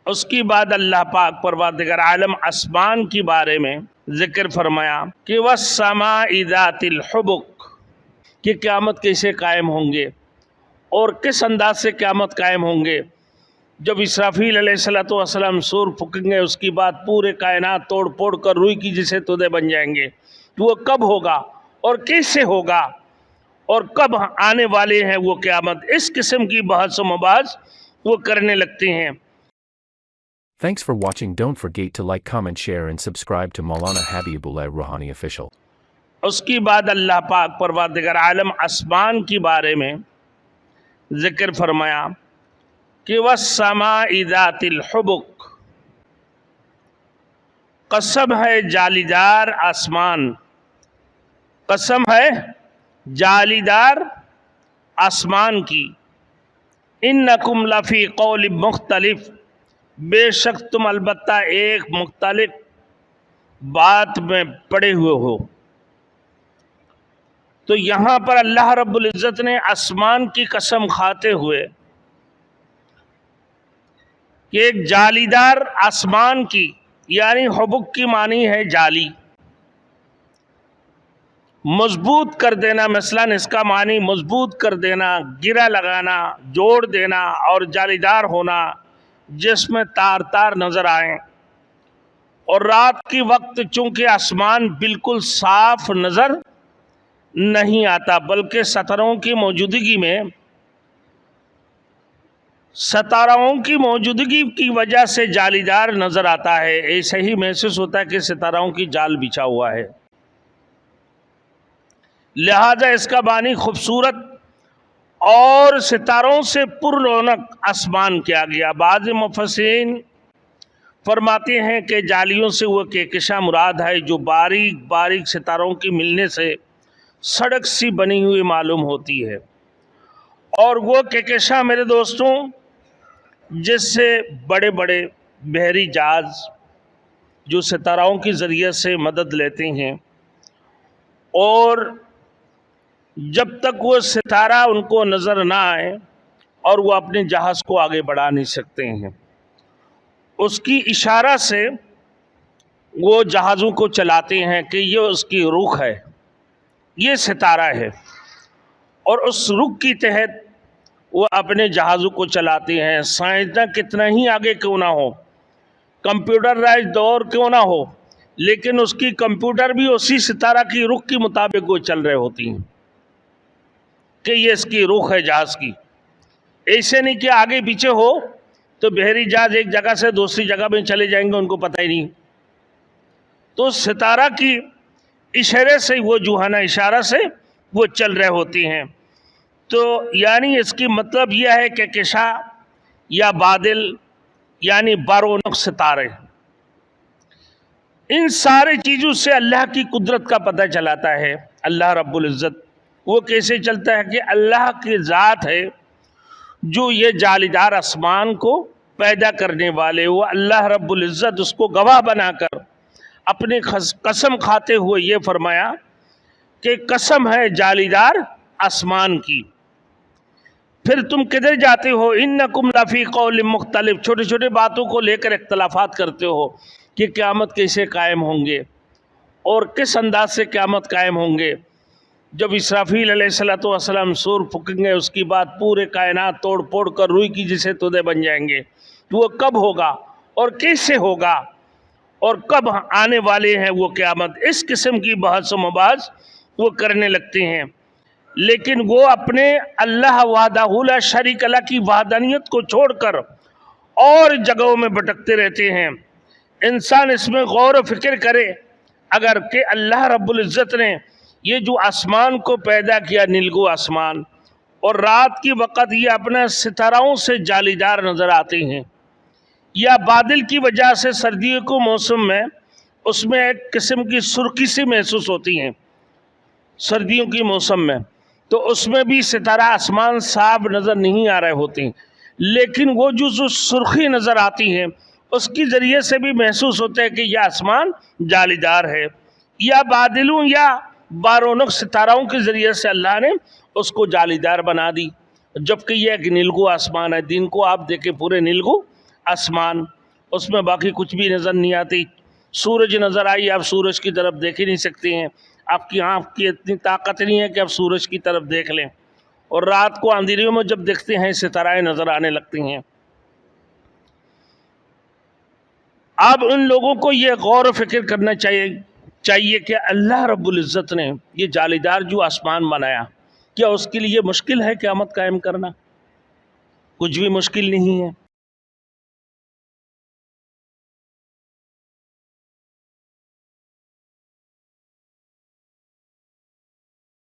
اس کی بعد اللہ پاک پروردگار عالم آسمان کے بارے میں ذکر فرمایا کہ وَالسَّمَاءِ ذَاتِ الْحُبُكِ، کہ قیامت کیسے قائم ہوں گے اور کس انداز سے قیامت قائم ہوں گے۔ جب اسرافیل علیہ السلام سور پھونکیں گے، اس کی بعد پورے کائنات توڑ پھوڑ کر روئی کی جیسے تودے بن جائیں گے، تو وہ کب ہوگا اور کیسے ہوگا اور کب آنے والے ہیں وہ قیامت، اس قسم کی بحث و مباحث وہ کرنے لگتے ہیں۔ Thanks for watching. Don't forget to like, comment, share and subscribe to Maulana Habibullah Ruhani Official. اس کی بعد اللہ پاک پروردگار عالم آسمان کے بارے میں ذکر فرمایا کہ وَالسَّمَاءِ ذَاتِ الْحُبُكِ، قسم ہے جالیدار آسمان، قسم ہے جالیدار آسمان کی، اِنَّكُمْ لَفِي قَوْلٍ مُخْتَلِفٍ، بے شک تم البتہ ایک مختلف بات میں پڑے ہوئے ہو۔ تو یہاں پر اللہ رب العزت نے آسمان کی قسم کھاتے ہوئے کہ ایک جالیدار آسمان کی، یعنی حبک کی معنی ہے جالی، مضبوط کر دینا، مثلا اس کا معنی مضبوط کر دینا، گرا لگانا، جوڑ دینا، اور جالیدار ہونا جس میں تار تار نظر آئیں۔ اور رات کی وقت چونکہ آسمان بالکل صاف نظر نہیں آتا، بلکہ ستاروں کی موجودگی کی وجہ سے جالیدار نظر آتا ہے، ایسے ہی محسوس ہوتا ہے کہ ستاروں کی جال بچھا ہوا ہے، لہذا اس کا معنی خوبصورت اور ستاروں سے پر رونق آسمان کیا گیا۔ بعض مفسرین فرماتے ہیں کہ جالیوں سے وہ کہکشاں مراد ہے جو باریک باریک ستاروں کے ملنے سے سڑک سی بنی ہوئی معلوم ہوتی ہے، اور وہ کہکشاں میرے دوستوں جس سے بڑے بڑے بحری جہاز جو ستاروں کے ذریعے سے مدد لیتے ہیں، اور جب تک وہ ستارہ ان کو نظر نہ آئے اور وہ اپنے جہاز کو آگے بڑھا نہیں سکتے ہیں، اس کی اشارہ سے وہ جہازوں کو چلاتے ہیں کہ یہ اس کی رخ ہے، یہ ستارہ ہے، اور اس رخ کی تحت وہ اپنے جہازوں کو چلاتے ہیں۔ سائنسداں کتنا ہی آگے کیوں نہ ہو، کمپیوٹرائز دور کیوں نہ ہو، لیکن اس کی کمپیوٹر بھی اسی ستارہ کی رخ کے مطابق وہ چل رہے ہوتی ہیں کہ یہ اس کی رخ ہے جہاز کی۔ ایسے نہیں کہ آگے پیچھے ہو تو بحری جہاز ایک جگہ سے دوسری جگہ میں چلے جائیں گے، ان کو پتہ ہی نہیں۔ تو ستارہ کی اشارے سے وہ جو ہے نا، اشارہ سے وہ چل رہے ہوتے ہیں۔ تو یعنی اس کی مطلب یہ ہے کہ کشا یا بادل یعنی بارونق ستارے، ان سارے چیزوں سے اللہ کی قدرت کا پتہ چلاتا ہے۔ اللہ رب العزت وہ کیسے چلتا ہے کہ اللہ کی ذات ہے جو یہ جالیدار آسمان کو پیدا کرنے والے، وہ اللہ رب العزت اس کو گواہ بنا کر اپنی قسم کھاتے ہوئے یہ فرمایا کہ قسم ہے جالیدار آسمان کی۔ پھر تم کدھر جاتے ہو، انکم لفی قول مختلف، چھوٹے چھوٹے باتوں کو لے کر اختلافات کرتے ہو کہ قیامت کیسے قائم ہوں گے اور کس انداز سے قیامت قائم ہوں گے۔ جب اسرافیل علیہ السلام سور پھونکیں گے، اس کی بعد پورے کائنات توڑ پھوڑ کر روئی کی جیسے تودے بن جائیں گے، تو وہ کب ہوگا اور کیسے ہوگا اور کب آنے والے ہیں وہ قیامت، اس قسم کی بحث و مباحث وہ کرنے لگتے ہیں۔ لیکن وہ اپنے اللہ وحدہ لا شریک اللہ کی وحدانیت کو چھوڑ کر اور جگہوں میں بھٹکتے رہتے ہیں۔ انسان اس میں غور و فکر کرے، اگر کہ اللہ رب العزت نے یہ جو آسمان کو پیدا کیا، نیلگو آسمان، اور رات کی وقت یہ اپنے ستاروں سے جالیدار نظر آتے ہیں، یا بادل کی وجہ سے سردیوں کو موسم میں اس میں ایک قسم کی سرخی سی محسوس ہوتی ہیں سردیوں کی موسم میں، تو اس میں بھی ستارہ آسمان صاف نظر نہیں آ رہے ہوتے ہیں، لیکن وہ جو سرخی نظر آتی ہے اس کی ذریعے سے بھی محسوس ہوتا ہے کہ یہ آسمان جالیدار ہے، یا بادلوں یا بارونق ستاروں کے ذریعے سے اللہ نے اس کو جالیدار بنا دی، جبکہ یہ ایک نیلگو آسمان ہے۔ دن کو آپ دیکھیں پورے نیلگو آسمان، اس میں باقی کچھ بھی نظر نہیں آتی. سورج نظر آئی، آپ سورج کی طرف دیکھ ہی نہیں سکتے ہیں، آپ کی آنکھ کی اتنی طاقت نہیں ہے کہ آپ سورج کی طرف دیکھ لیں. اور رات کو اندھیریوں میں جب دیکھتے ہیں ستارے نظر آنے لگتی ہیں. اب ان لوگوں کو یہ غور و فکر کرنا چاہیے کہ اللہ رب العزت نے یہ جالی دار جو آسمان بنایا، کیا اس کے لیے مشکل ہے قیامت قائم کرنا؟ کچھ بھی مشکل نہیں ہے.